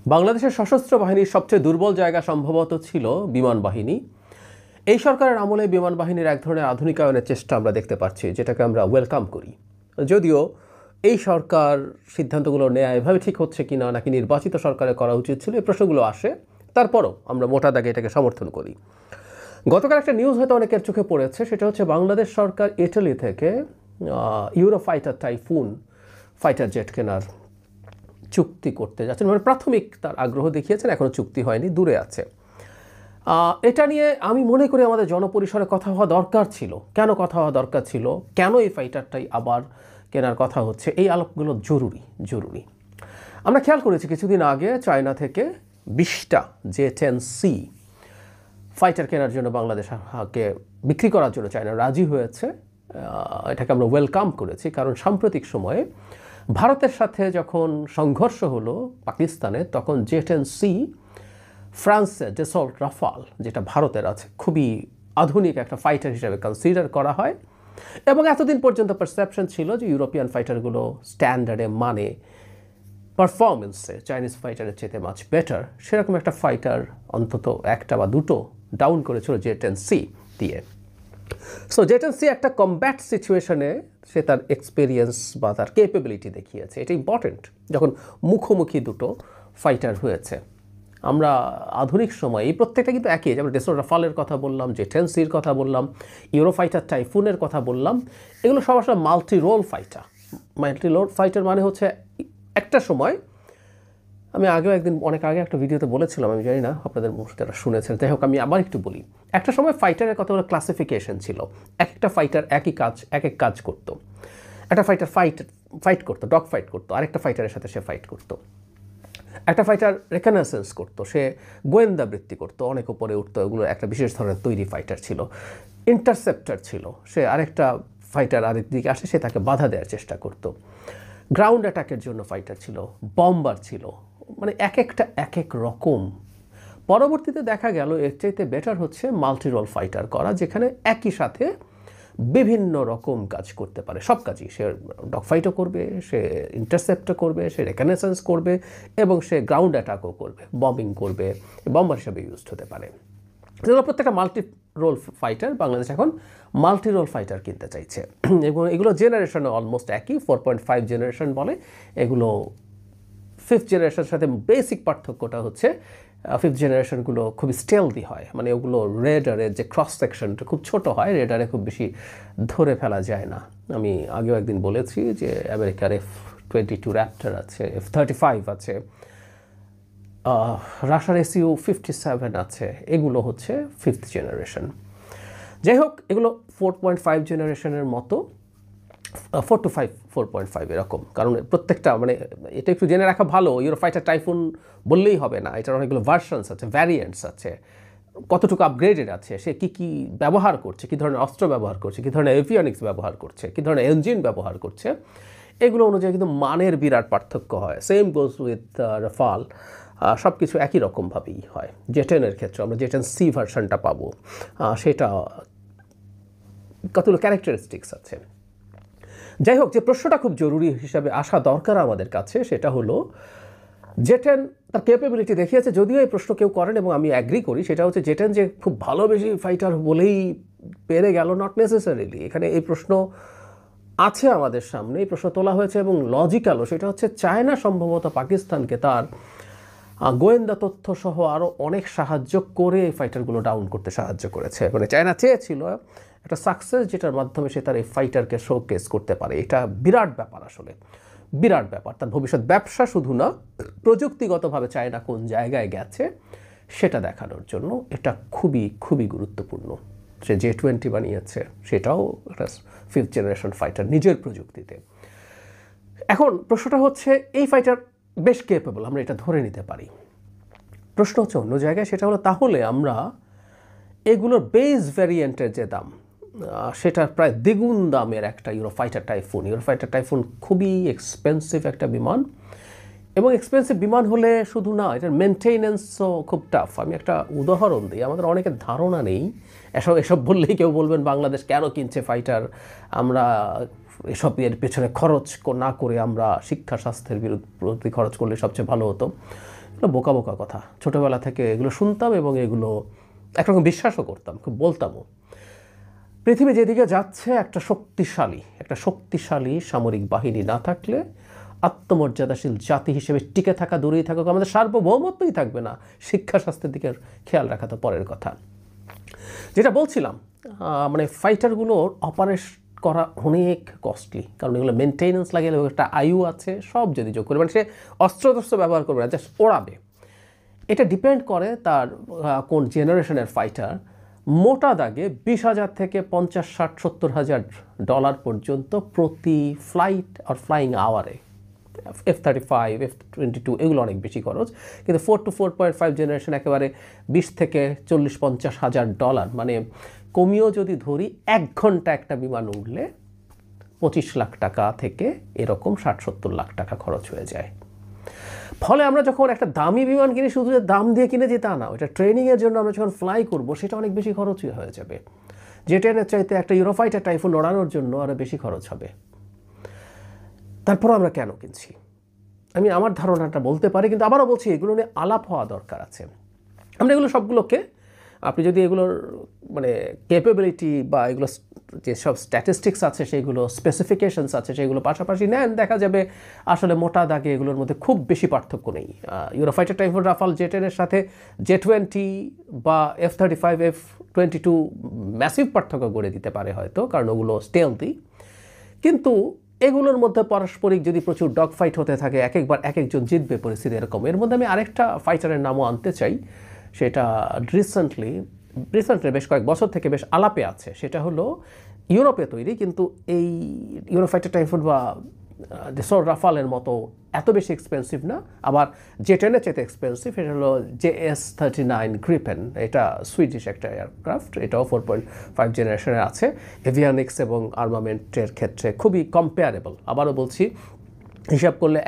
বাংলাদেশের সশস্ত্র বাহিনীর সবচেয়ে দুর্বল জায়গা সম্ভবত ছিল বিমান বাহিনী। এই সরকারের আমলে বিমান বাহিনীর এক ধরনের আধুনিকায়নের চেষ্টা আমরা দেখতে পাচ্ছি, যেটাকে আমরা ওয়েলকাম করি। যদিও এই সরকার সিদ্ধান্তগুলো নেওয়া এভাবে ঠিক হচ্ছে কিনা, নাকি নির্বাচিত সরকারের করা উচিত ছিল, এই প্রশ্নগুলো আসে। তারপরও আমরা মোটা দাগে এটাকে সমর্থন করি। গতকাল একটা নিউজ হয়তো অনেকের চোখে পড়েছে, সেটা হচ্ছে বাংলাদেশ সরকার ইটালি থেকে ইউরোফাইটার টাইফুন ফাইটার জেট কেনার চুক্তি করতে যাচ্ছেন। মানে প্রাথমিক তার আগ্রহ দেখিয়েছেন, এখনও চুক্তি হয়নি, দূরে আছে। এটা নিয়ে আমি মনে করি আমাদের জনপরিসরে কথা হওয়া দরকার ছিল। কেন কথা হওয়া দরকার ছিল, কেন এই ফাইটারটাই আবার কেনার কথা হচ্ছে, এই আলোকগুলো জরুরি। আমরা খেয়াল করেছি কিছুদিন আগে চায়না থেকে 20টা J-10C ফাইটার কেনার জন্য বাংলাদেশকে বিক্রি করার জন্য চায়না রাজি হয়েছে। এটাকে আমরা ওয়েলকাম করেছি, কারণ সাম্প্রতিক সময়ে ভারতের সাথে যখন সংঘর্ষ হলো পাকিস্তানে, তখন J-10C ফ্রান্সের ডেসল্ট রাফাল, যেটা ভারতের আছে, খুবই আধুনিক একটা ফাইটার হিসেবে কনসিডার করা হয়। এবং এতদিন পর্যন্ত পারসেপশন ছিল যে ইউরোপিয়ান ফাইটারগুলো স্ট্যান্ডার্ডে, মানে পারফরমেন্সে চাইনিজ ফাইটারের চেয়ে মাচ বেটার, সেরকম একটা ফাইটার অন্তত একটা বা দুটো ডাউন করেছিল J-10C দিয়ে। সো J-10C একটা কমব্যাট সিচুয়েশনে সে তার এক্সপিরিয়েন্স বা তার ক্যাপাবিলিটি দেখিয়েছে। এটা ইম্পর্টেন্ট যখন মুখোমুখি দুটো ফাইটার হয়েছে। আমরা আধুনিক সময়ে এই প্রত্যেকটা কিন্তু একই, যেমন ডেসল্ট রাফালের কথা বললাম, J-10Cর কথা বললাম, ইউরোফাইটার টাইফুনের কথা বললাম, এগুলো সব আসলে multi role fighter. Multi role fighter মানে হচ্ছে একটা সময়, আমি অনেক আগে একটা ভিডিওতে বলেছিলাম, আমি জানি না আপনাদের যারা শুনেছেন, যাই হোক আমি আবার একটু বলি। একটা সময় ফাইটারের কতগুলো ক্লাসিফিকেশন ছিল, একটা ফাইটার এক এক কাজ করতো। একটা ফাইটার ফাইট করতো, ডগ ফাইট করতো, আরেকটা ফাইটারের সাথে সে ফাইট করতো। একটা ফাইটার রেকনেসেন্স করতো, সে গোয়েন্দা বৃত্তি করতো, অনেক উপরে উঠতো, এগুলো একটা বিশেষ ধরনের তৈরি ফাইটার ছিল। ইন্টারসেপ্টার ছিল, সে আরেকটা ফাইটার আরেক দিকে আসে, সে তাকে বাধা দেওয়ার চেষ্টা করতো। গ্রাউন্ড অ্যাটাকের জন্য ফাইটার ছিল, বম্বার ছিল, মানে এক এক রকম। পরবর্তীতে দেখা গেল এর চাইতে বেটার হচ্ছে মাল্টি রোল ফাইটার করা, যেখানে একই সাথে বিভিন্ন রকম কাজ করতে পারে, সব কাজই। সে ডগ ফাইটও করবে, সে ইন্টারসেপ্টও করবে, সে রেকনেসেন্স করবে, এবং সে গ্রাউন্ড অ্যাটাকও করবে, বম্বিং করবে, বম্বার হিসাবে ইউজড হতে পারে। এগুলো প্রত্যেকটা মাল্টি রোল ফাইটার। বাংলাদেশ এখন মাল্টি রোল ফাইটার কিনতে চাইছে, এবং এগুলো জেনারেশনে অলমোস্ট একই, 4.5 জেনারেশন বলে। এগুলো 5th জেনারেশনের সাথে বেসিক পার্থক্যটা হচ্ছে 5th জেনারেশনগুলো খুবই স্টেলদি হয়, মানে ওগুলো রেডারের যে ক্রস সেকশনটা খুব ছোট হয়, রেডারে খুব বেশি ধরে ফেলা যায় না। আমি আগেও একদিন বলেছি যে আমেরিকার F-22 র্যাপ্টার আছে, F-35 আছে, রাশিয়ার Su-57 আছে, এগুলো হচ্ছে 5th জেনারেশন। যাই হোক, এগুলো 4.5 জেনারেশনের মতো, 4 to 5, 4.5 এরকম। কারণ প্রত্যেকটা, মানে এটা একটু জেনে রাখা ভালো, ইউরোফাইটার টাইফুন বললেই হবে না, এটার অনেকগুলো ভার্সনস আছে, ভ্যারিয়েন্টস আছে, কতটুকু আপগ্রেডেড আছে, সে কী ব্যবহার করছে, কী ধরনের অস্ত্র ব্যবহার করছে, কী ধরনের এভিয়নিক্স ব্যবহার করছে, কী ধরনের ইঞ্জিন ব্যবহার করছে, এগুলো অনুযায়ী কিন্তু মানের বিরাট পার্থক্য হয়। সেম গোজ উইথ রাফাল, সব কিছু একই রকমভাবেই হয়। J-10-এর ক্ষেত্রে আমরা J-10C ভার্সনটা পাবো, সেটা কতগুলো ক্যারেক্টারিস্টিক্স আছে। যাই হোক, যে প্রশ্নটা খুব জরুরি হিসাবে আসা দরকার আমাদের কাছে, সেটা হলো J-10 তার ক্যাপাবিলিটি দেখিয়েছে, যদিও এই প্রশ্ন কেউ করেন এবং আমি অ্যাগ্রি করি, সেটা হচ্ছে J-10 যে খুব ভালো বেশি ফাইটার বলেই পেরে গেল, নট নেসেসারিলি। এখানে এই প্রশ্ন আছে আমাদের সামনে, এই প্রশ্ন তোলা হয়েছে এবং লজিক্যালও। সেটা হচ্ছে চায়না সম্ভবত পাকিস্তানকে তার গোয়েন্দা তথ্য সহ আরও অনেক সাহায্য করে এই ফাইটারগুলো ডাউন করতে সাহায্য করেছে। মানে চায়না চেয়েছিল একটা সাকসেস, যেটার মাধ্যমে সে তার এই ফাইটারকে শোকেস করতে পারে। এটা বিরাট ব্যাপার, আসলে বিরাট ব্যাপার। তার ভবিষ্যৎ ব্যবসা শুধু না, প্রযুক্তিগতভাবে চায়না কোন জায়গায় গেছে সেটা দেখানোর জন্য এটা খুবই গুরুত্বপূর্ণ। সে J-20 বানিয়েছে, সেটাও একটা 5th জেনারেশন ফাইটার নিজের প্রযুক্তিতে। এখন প্রশ্নটা হচ্ছে, এই ফাইটার বেশ ক্যাপেবল, আমরা এটা ধরে নিতে পারি। প্রশ্ন হচ্ছে অন্য জায়গায়, সেটা হলো তাহলে আমরা এগুলোর বেস ভ্যারিয়েন্টের যে দাম, সেটার প্রায় দ্বিগুণ দামের একটা ইউরোফাইটার টাইফুন খুবই এক্সপেন্সিভ একটা বিমান, এবং এক্সপেন্সিভ বিমান হলে শুধু না, এটার মেনটেনেন্সও খুব টাফ। আমি একটা উদাহরণ দিই, আমাদের অনেকের ধারণা নেই, এসব বললেই কেউ বলবেন বাংলাদেশ কেন কিনছে ফাইটার, আমরা এসব এর পেছনে খরচ না করে আমরা শিক্ষা স্বাস্থ্যের প্রতি খরচ করলে সবচেয়ে ভালো হতো। এগুলো বোকা বোকা কথা, ছোটোবেলা থেকে এগুলো শুনতাম এবং এগুলো একরকম বিশ্বাসও করতাম, খুব বলতামও। পৃথিবী যেদিকে যাচ্ছে, একটা শক্তিশালী সামরিক বাহিনী না থাকলে আত্মমর্যাদাশীল জাতি হিসেবে টিকে থাকা দূরেই থাকুক, আমাদের সার্বভৌমত্বই থাকবে না। শিক্ষা স্বাস্থ্যের দিকে খেয়াল রাখা তো পরের কথা। যেটা বলছিলাম, মানে ফাইটারগুলোর অপারেশন করা অনেক কস্টলি, কারণ এগুলো মেনটেনেন্স লাগে, একটা আয়ু আছে, সব যদি যোগ করে, মানে সে অস্ত্র ব্যবহার করবে না, জাস্ট ওড়াবে। এটা ডিপেন্ড করে তার কোন জেনারেশনের ফাইটার। মোটা দাগে 20,000 থেকে 50, 60, $70,000 পর্যন্ত প্রতি flight are flying আওয়ারে। F-35, F-22 এগুলো অনেক বেশি খরচ, কিন্তু 4 to 4.5 জেনারেশন একেবারে 20 থেকে 40-50 হাজার ডলার, মানে কমিও যদি ধরি 1 ঘন্টা একটা বিমান উঠলে 25 লাখ টাকা থেকে এরকম 60-70 লাখ টাকা খরচ হয়ে যায়। ফলে আমরা যখন একটা দামি বিমান কিনি, শুধু দাম দিয়ে কিনে যে তা না, ওইটা ট্রেনিংয়ের জন্য আমরা যখন ফ্লাই করব সেটা অনেক বেশি খরচই হয়ে যাবে। জেটের চাইতে একটা ইউরোফাইটার টাইফুন ওড়ানোর জন্য আরও বেশি খরচ হবে। তারপর আমরা কেন কিনছি, আমি আমার ধারণাটা বলতে পারি, কিন্তু আবারও বলছি এগুলো নিয়ে আলাপ হওয়া দরকার আছে। আমরা এগুলো সবগুলোকে, আপনি যদি এগুলোর মানে ক্যাপাবিলিটি বা এগুলো যেসব স্ট্যাটিস্টিক্স আছে সেগুলো, স্পেসিফিকেশনস আছে সেগুলো পাশাপাশি নেন, দেখা যাবে আসলে মোটা দাগে এগুলোর মধ্যে খুব বেশি পার্থক্য নেই। ইউরোফাইটার টাইফুন রাফাল জেটের সাথে J-20 বা F-35, F-22 ম্যাসিভ পার্থক্য গড়ে দিতে পারে হয়তো, কারণ ওগুলো স্টেলথি। কিন্তু এগুলোর মধ্যে পারস্পরিক যদি প্রচুর ডগ ফাইট হতে থাকে, একবার এক একজন জিতবে পরিস্থিতি এরকম। এর মধ্যে আমি আরেকটা ফাইটারের নামও আনতে চাই, সেটা রিসেন্টলি বেশ কয়েক বছর থেকে বেশ আলাপে আছে। সেটা হলো ইউরোপে তৈরি, কিন্তু এই ইউরোফাইটার টাইফুন বা ডেসর রাফালের মতো এত বেশি এক্সপেন্সিভ না, আবার জেটেনের চেয়ে এক্সপেন্সিভ। এটা হলো JS-39 গ্রিপেন। এটা সুইডিশ একটা এয়ারক্রাফট, এটাও 4.5 জেনারেশনের আছে। এভিয়ানিক্স এবং আর্মামেন্টের ক্ষেত্রে খুবই কম্পেয়ারেবল। আবারও বলছি, হিসাব করলে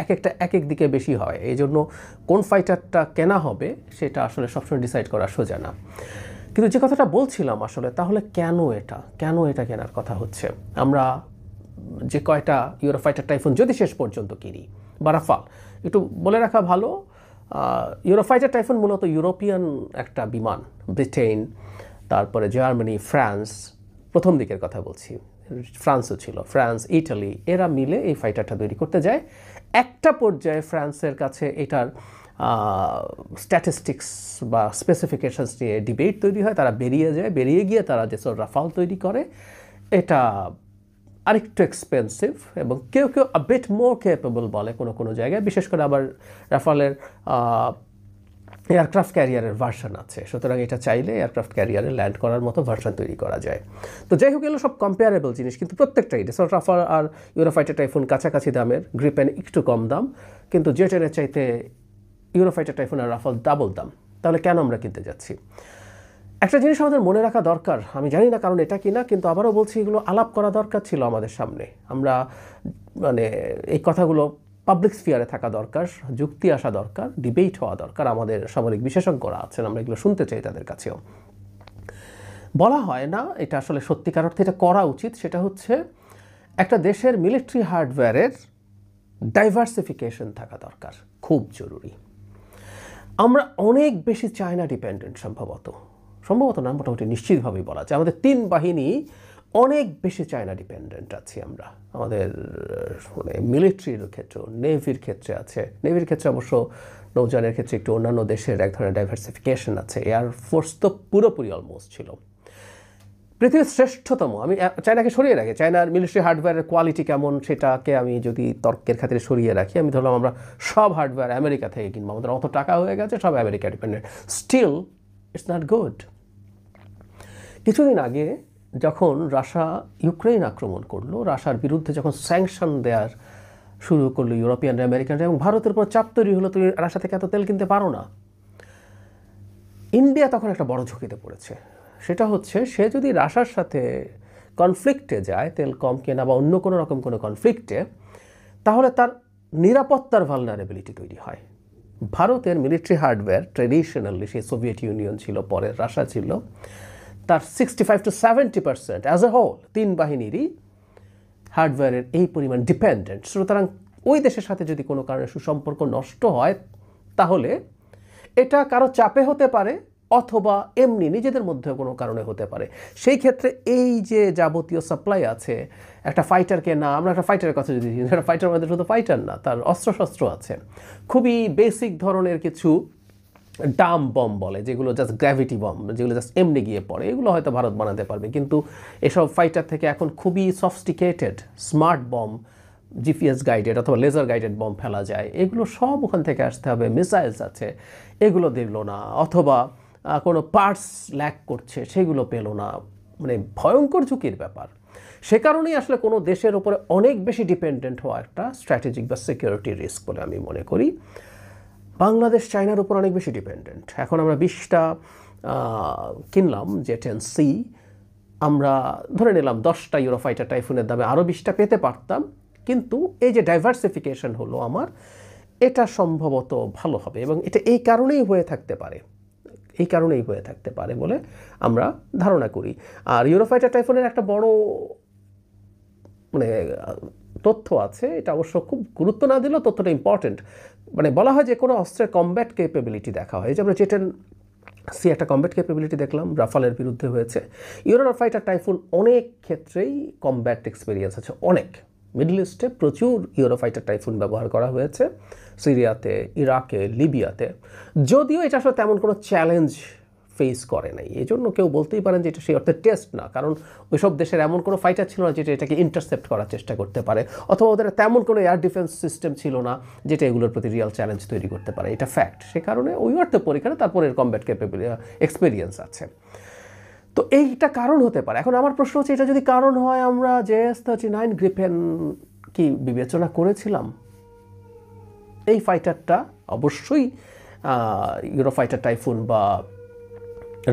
এক এক দিকে বেশি হয়, এই জন্য কোন ফাইটারটা কেনা হবে সেটা আসলে সবসময় ডিসাইড করা সোজা না। কিন্তু যে কথাটা বলছিলাম আসলে, তাহলে কেন এটা কেনার কথা হচ্ছে? আমরা যে কয়টা ইউরোফাইটার টাইফুন যদি শেষ পর্যন্ত কিনি বা রাফাল, একটু বলে রাখা ভালো, ইউরোফাইটার টাইফুন মূলত ইউরোপিয়ান একটা বিমান। ব্রিটেন, তারপরে জার্মানি, ফ্রান্স, প্রথম দিকের কথা বলছি, ফ্রান্সও ছিল, ফ্রান্স, ইটালি, এরা মিলে এই ফাইটারটা তৈরি করতে যায়। একটা পর্যায়ে ফ্রান্সের কাছে এটার স্ট্যাটিস্টিক্স বা স্পেসিফিকেশনস নিয়ে ডিবেট তৈরি হয়, তারা বেরিয়ে গিয়ে তারা যে রাফাল তৈরি করে। এটা আরেকটু এক্সপেন্সিভ এবং কেউ আ বিট মোর ক্যাপেবল বলে কোনো জায়গায়, বিশেষ করে আবার রাফালের এয়ারক্রাফট ক্যারিয়ারের ভার্সন আছে, সুতরাং এটা চাইলে এয়ারক্রাফট ক্যারিয়ারে ল্যান্ড করার মতো ভার্সন তৈরি করা যায়। তো যাই হোক, এগুলো সব কম্পেয়ারেবল জিনিস, কিন্তু প্রত্যেকটাই ডেসল্ট রাফাল আর ইউরোফাইটার টাইফুন কাছাকাছি দামের, গ্রিপেন একটু কম দাম, কিন্তু জেটের চাইতে ইউরোফাইটার টাইফুন আর রাফাল ডাবল দাম। তাহলে কেন আমরা কিনতে যাচ্ছি? একটা জিনিস আমাদের মনে রাখা দরকার, আমি জানি না কারণ এটা কিনা, কিন্তু আবারও বলছি এগুলো আলাপ করা দরকার ছিল আমাদের সামনে। আমরা মানে এই কথাগুলো পাবলিক স্ফিয়ারে থাকা দরকার, যুক্তি আসা দরকার, ডিবেট হওয়া দরকার। আমাদের সামরিক বিশেষজ্ঞরা আছেন, আমরা এগুলো শুনতে চাই তাদের কাছেও। বলা হয় না, এটা আসলে সত্যিকার অর্থে এটা করা উচিত, সেটা হচ্ছে একটা দেশের মিলিটারি হার্ডওয়্যারের ডাইভার্সিফিকেশন থাকা দরকার, খুব জরুরি। আমরা অনেক বেশি চায়না ডিপেন্ডেন্ট, সম্ভবত না, মোটামুটি নিশ্চিতভাবেই বলা যায় আমাদের 3 বাহিনী অনেক বেশি চায়না ডিপেন্ডেন্ট আছি আমরা। আমাদের মানে মিলিটারির ক্ষেত্রে, নেভির ক্ষেত্রে আছে, নেভির ক্ষেত্রে অবশ্য নৌযানের ক্ষেত্রে একটু অন্যান্য দেশের এক ধরনের ডাইভার্সিফিকেশন আছে। এয়ারফোর্স তো পুরোপুরি অলমোস্ট ছিল পৃথিবীর শ্রেষ্ঠতম। আমি চায়নাকে সরিয়ে রাখি, চায়নার মিলিটারি হার্ডওয়্যারের কোয়ালিটি কেমন সেটাকে আমি যদি তর্কের খাতিরে সরিয়ে রাখি, আমি ধরলাম আমরা সব হার্ডওয়্যার আমেরিকা থেকে কিনবো, আমাদের অত টাকা হয়ে গেছে, সব America dependent, still it's not good. কিছুদিন আগে যখন রাশিয়া ইউক্রেন আক্রমণ করলো, রাশিয়ার বিরুদ্ধে যখন স্যাংশন দেওয়ার শুরু করলো ইউরোপিয়ানরা, আমেরিকানরা, এবং ভারতের উপর চাপ তৈরি হলো, তুমি রাশিয়া থেকে এত তেল কিনতে পারো না। ইন্ডিয়া তখন একটা বড় ঝুঁকিতে পড়েছে, সেটা হচ্ছে সে যদি রাশিয়ার সাথে কনফ্লিক্টে যায়, তেল কম কেনা বা অন্য কোনো রকম কোনো কনফ্লিক্টে, তাহলে তার নিরাপত্তার ভালনারেবিলিটি তৈরি হয়। ভারতের মিলিটারি হার্ডওয়্যার ট্রেডিশনালি, সেই সোভিয়েত ইউনিয়ন ছিল, পরে রাশিয়া ছিল, তার 65 to 70% অ্যাজ এ হোল 3 বাহিনীরই হার্ডওয়্যারের এই পরিমাণ ডিপেন্ডেন্ট, সুতরাং ওই দেশের সাথে যদি কোনো কারণে সুসম্পর্ক নষ্ট হয় তাহলে এটা কারো চাপে হতে পারে অথবা এমনি নিজেদের মধ্যে কোনো কারণে হতে পারে। সেই ক্ষেত্রে এই যে যাবতীয় সাপ্লাই আছে, একটা ফাইটারকে না, আমরা একটা ফাইটারের কথা যদি একটা ফাইটার মধ্যে শুধু ফাইটার না, তার অস্ত্রশস্ত্র আছে, খুবই বেসিক ধরনের কিছু ডাম বম বলে যেগুলো জাস্ট গ্র্যাভিটি বম, যেগুলো জাস্ট এমনি গিয়ে পড়ে, এগুলো হয়তো ভারত বানাতে পারবে, কিন্তু এসব ফাইটার থেকে এখন খুবই sophisticated smart bomb, GPS guided অথবা লেজার গাইডেড বম ফেলা যায়, এগুলো সব ওখান থেকে আসতে হবে। মিসাইলস আছে, এগুলো দিল না, অথবা কোনো পার্টস ল্যাক করছে সেগুলো পেল না, মানে ভয়ঙ্কর ঝুঁকির ব্যাপার। সে কারণেই আসলে কোনো দেশের উপরে অনেক বেশি ডিপেন্ডেন্ট হওয়া একটা স্ট্র্যাটেজিক বা সিকিউরিটি রিস্ক বলে আমি মনে করি। বাংলাদেশ চায়নার উপর অনেক বেশি ডিপেন্ডেন্ট। এখন আমরা 20টা কিনলাম জে-10C, আমরা ধরে নিলাম 10টা ইউরোফাইটার টাইফুনের দামে আরও 20টা পেতে পারতাম, কিন্তু এই যে ডাইভার্সিফিকেশন হলো আমার, এটা সম্ভবত ভালো হবে এবং এটা এই কারণেই হয়ে থাকতে পারে বলে আমরা ধারণা করি। আর ইউরোফাইটার টাইফুনের একটা বড় মানে তথ্য আছে, এটা অবশ্য খুব গুরুত্ব না দিলেও তথ্যটা ইম্পর্টেন্ট। মানে বলা হয় যে কোনো অস্ত্রের কমব্যাট ক্যাপেবিলিটি দেখা হয়, যে আমরা জে-10C একটা কমব্যাট ক্যাপেবিলিটি দেখলাম, রাফালের বিরুদ্ধে হয়েছে। ইউরোফাইটার টাইফুন অনেক ক্ষেত্রেই কমব্যাট এক্সপিরিয়েন্স আছে, অনেক। মিডল ইস্টে প্রচুর ইউরোফাইটার টাইফুন ব্যবহার করা হয়েছে, সিরিয়াতে, ইরাকে, লিবিয়াতে, যদিও এটা আসলে তেমন কোনো চ্যালেঞ্জ ফেস করে নাই। এই জন্য কেউ বলতেই পারেন যে এটা সেই অর্থে টেস্ট না, কারণ ওইসব দেশের এমন কোনো ফাইটার ছিল না যেটা এটাকে ইন্টারসেপ্ট করার চেষ্টা করতে পারে, অথবা ওদের তেমন কোনো এয়ার ডিফেন্স সিস্টেম ছিল না যেটা এগুলোর প্রতি রিয়াল চ্যালেঞ্জ তৈরি করতে পারে, এটা ফ্যাক্ট। সে কারণে ওই অর্থে পরীক্ষায় তারপরে কমব্যাট ক্যাপেবিলিটি এক্সপিরিয়েন্স আছে। তো এইটা কারণ হতে পারে। এখন আমার প্রশ্ন হচ্ছে, এটা যদি কারণ হয়, আমরা JS-39 গ্রিপেন কি বিবেচনা করেছিলাম? এই ফাইটারটা অবশ্যই ইউরোফাইটার টাইফুন বা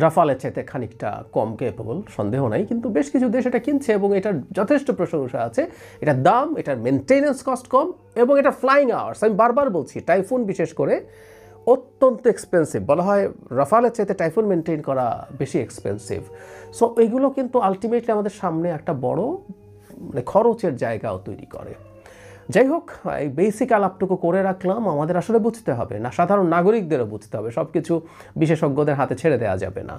রাফালের চাইতে খানিকটা কম ক্যাপেবল, সন্দেহ নাই, কিন্তু বেশ কিছু দেশ এটা কিনছে এবং এটার যথেষ্ট প্রশংসা আছে। এটার দাম, এটার মেনটেনেন্স কস্ট কম এবং এটা ফ্লাইং আওয়ার্স, আমি বারবার বলছি, টাইফুন বিশেষ করে অত্যন্ত এক্সপেন্সিভ। বলা হয় রাফালের চাইতে টাইফুন মেনটেন করা বেশি এক্সপেন্সিভ। সো এগুলো কিন্তু আলটিমেটলি আমাদের সামনে একটা বড় মানে খরচের জায়গাও তৈরি করে। যাই হোক, এই বেসিক আলাপটুকু করে রাখলাম। আমাদের আসলে বুঝতে হবে না, সাধারণ নাগরিকদেরও বুঝতে হবে, সব কিছু বিশেষজ্ঞদের হাতে ছেড়ে দেওয়া যাবে না।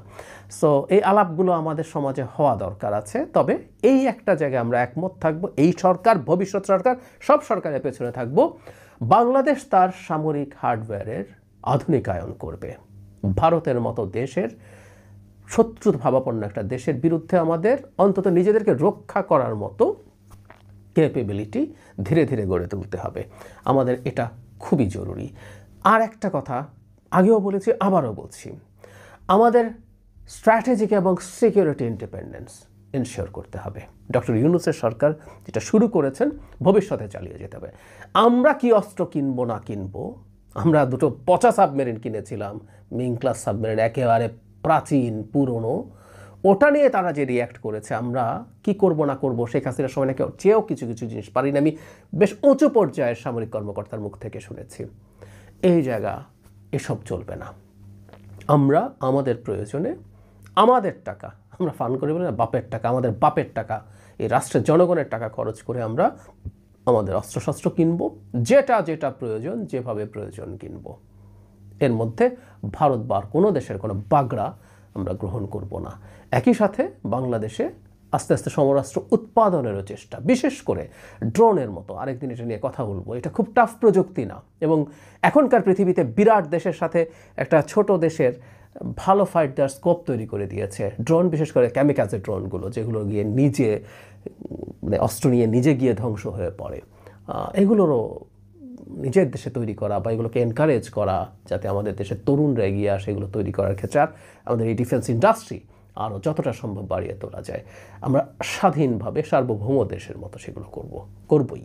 সো এই আলাপগুলো আমাদের সমাজে হওয়া দরকার আছে। তবে এই একটা জায়গায় আমরা একমত থাকবো, এই সরকার, ভবিষ্যৎ সরকার, সব সরকারের পেছনে থাকবো, বাংলাদেশ তার সামরিক হার্ডওয়্যারের আধুনিকায়ন করবে। ভারতের মতো দেশের শত্রুভাবাপন্ন একটা দেশের বিরুদ্ধে আমাদের অন্তত নিজেদেরকে রক্ষা করার মতো ক্যাপেবিলিটি ধীরে ধীরে গড়ে তুলতে হবে। আমাদের এটা খুবই জরুরি। আর একটা কথা আগেও বলেছি, আবারও বলছি, আমাদের স্ট্র্যাটেজিক এবং সিকিউরিটি ইন্ডিপেন্ডেন্স এনশিওর করতে হবে। ডক্টর ইউনূসের সরকার যেটা শুরু করেছেন ভবিষ্যতে চালিয়ে যেতে হবে। আমরা কি অস্ত্র কিনবো না কিনবো, আমরা দুটো পচা সাবমেরিন কিনেছিলাম, মিং ক্লাস সাবমেরিন, একেবারে প্রাচীন পুরনো, ওটা নিয়ে তারা যে রিয়্যাক্ট করেছে, আমরা কি করব না করব, শেখ হাসিনার সময় নাকি চেয়েও কিছু কিছু জিনিস পারি না, আমি বেশ উঁচু পর্যায়ের সামরিক কর্মকর্তার মুখ থেকে শুনেছি। এই জায়গা, এসব চলবে না। আমরা আমাদের প্রয়োজনে আমাদের টাকা, আমরা ফান্ড করি বলে না, বাপের টাকা, আমাদের বাপের টাকা, এই রাষ্ট্রের জনগণের টাকা খরচ করে আমরা আমাদের অস্ত্রশস্ত্র কিনবো, যেটা যেটা প্রয়োজন, যেভাবে প্রয়োজন কিনবো। এর মধ্যে ভারত বা কোনো দেশের কোনো বাগড়া আমরা গ্রহণ করব না। একই সাথে বাংলাদেশে আস্তে আস্তে সমরাস্ত্র উৎপাদনেরও চেষ্টা, বিশেষ করে ড্রোনের মতো, আরেকদিন এটা নিয়ে কথা বলবো। এটা খুব টাফ প্রযুক্তি না, এবং এখনকার পৃথিবীতে বিরাট দেশের সাথে একটা ছোট দেশের ভালো ফাইট দেওয়ার স্কোপ তৈরি করে দিয়েছে ড্রোন, বিশেষ করে ক্যামিকাজে ড্রোনগুলো, যেগুলো গিয়ে নিজে মানে অস্ত্র নিয়ে নিজে গিয়ে ধ্বংস হয়ে পড়ে। এগুলোরও নিজের দেশে তৈরি করা বা এগুলোকে এনকারেজ করা, যাতে আমাদের দেশের তরুণরা এগিয়ে আসে এগুলো তৈরি করার ক্ষেত্রে, আর আমাদের এই ডিফেন্স ইন্ডাস্ট্রি আরও যতটা সম্ভব বাড়িয়ে তোলা যায়, আমরা স্বাধীনভাবে সার্বভৌম দেশের মতো সেগুলো করবই।